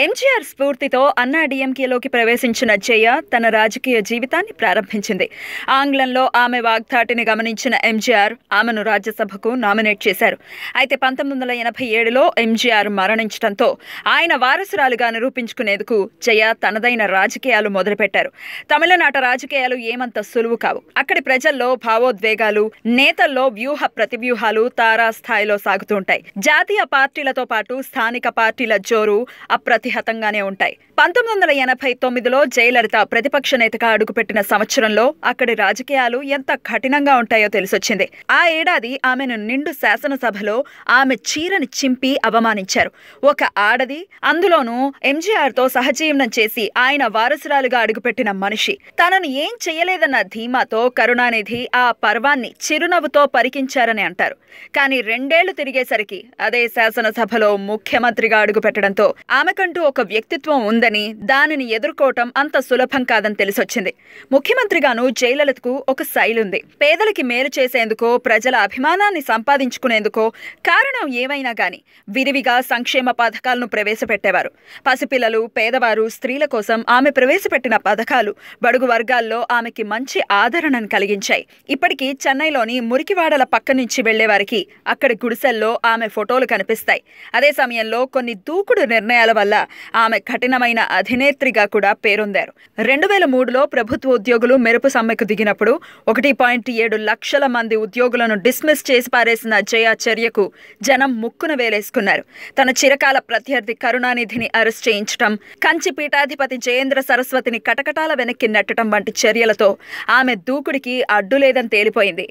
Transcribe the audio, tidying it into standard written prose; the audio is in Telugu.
ఎంజీఆర్ స్ఫూర్తితో అన్నాడీఎంకేలోకి ప్రవేశించిన జయ తన రాజకీయ జీవితాన్ని ప్రారంభించింది. ఆంగ్లంలో ఆమె వాగ్దాటిని గమనించిన ఎంజీఆర్ ఆమెను రాజ్యసభకు నామినేట్ చేశారు. అయితే 1987లో ఎంజీఆర్ మరణించడంతో ఆయన వారసురాలుగా నిరూపించుకునేందుకు జయ తనదైన రాజకీయాలు మొదలుపెట్టారు. తమిళనాట రాజకీయాలు ఏమంత సులువు కావు. అక్కడి ప్రజల్లో భావోద్వేగాలు, నేతల్లో వ్యూహ ప్రతివ్యూహాలు తారాస్థాయిలో సాగుతుంటాయి. జాతీయ పార్టీలతో పాటు స్థానిక పార్టీల జోరు అప్రతిహతంగానే ఉంటాయి. 1989లో జయలలిత ప్రతిపక్ష నేతగా అడుగుపెట్టిన సంవత్సరంలో అక్కడి రాజకీయాలు ఎంత కఠినంగా ఉంటాయో తెలిసొచ్చింది. ఆ ఏడాది ఆమెను నిండు శాసనసభలో ఆమె చీరని చింపి అవమానించారు. ఒక ఆడది, అందులోనూ ఎంజీఆర్తో సహజీవనం చేసి ఆయన వారసురాలుగా అడుగుపెట్టిన మనిషి. తనను ఏం చెయ్యలేదన్న ధీమాతో కరుణానిధి ఆ పర్వాన్ని చిరునవ్వుతో పరికించారని అంటారు. కానీ 2 ఏళ్లు తిరిగేసరికి అదే శాసనసభలో ముఖ్యమంత్రిగా అడుగుపెట్టడంతో ఆమెకంటూ ఒక వ్యక్తిత్వం ఉందని, దానిని ఎదుర్కోవటం అంత సులభం కాదని తెలిసొచ్చింది. ముఖ్యమంత్రిగాను జయలలితకు ఒక శైలి ఉంది. పేదలకి మేలు చేసేందుకో, ప్రజల అభిమానాన్ని సంపాదించుకునేందుకో, కారణం ఏమైనా గాని విరివిగా సంక్షేమ పథకాలను ప్రవేశపెట్టేవారు. పసిపిల్లలు, పేదవారు, స్త్రీల కోసం ఆమె ప్రవేశపెట్టిన పథకాలు బడుగు వర్గాల్లో ఆమెకి మంచి ఆదరణను కలిగించాయి. ఇప్పటికీ చెన్నైలోని మురికివాడల పక్క నుంచి వెళ్లేవారికి అక్కడి గుడిసెల్లో ఆమె ఫోటోలు కనిపిస్తాయి. అదే సమయంలో కొన్ని దూకుడు నిర్ణయాల వల్ల ఆమె కఠినమైన అధినేత్రిగా కూడా పేరొందారు. 2003లో ప్రభుత్వ ఉద్యోగులు మెరుపు సమ్మెకు దిగినప్పుడు 1.7 లక్షల మంది ఉద్యోగులను డిస్మిస్ చేసి పారేసిన జయ చర్యకు జనం ముక్కున వేలేసుకున్నారు. తన చిరకాల ప్రత్యర్థి కరుణానిధిని అరెస్ట్ చేయించడం, కంచి పీఠాధిపతి జయేంద్ర సరస్వతిని కటకటాల వెనక్కి నెట్టడం వంటి చర్యలతో ఆమె దూకుడికి అడ్డులేదని తేలిపోయింది.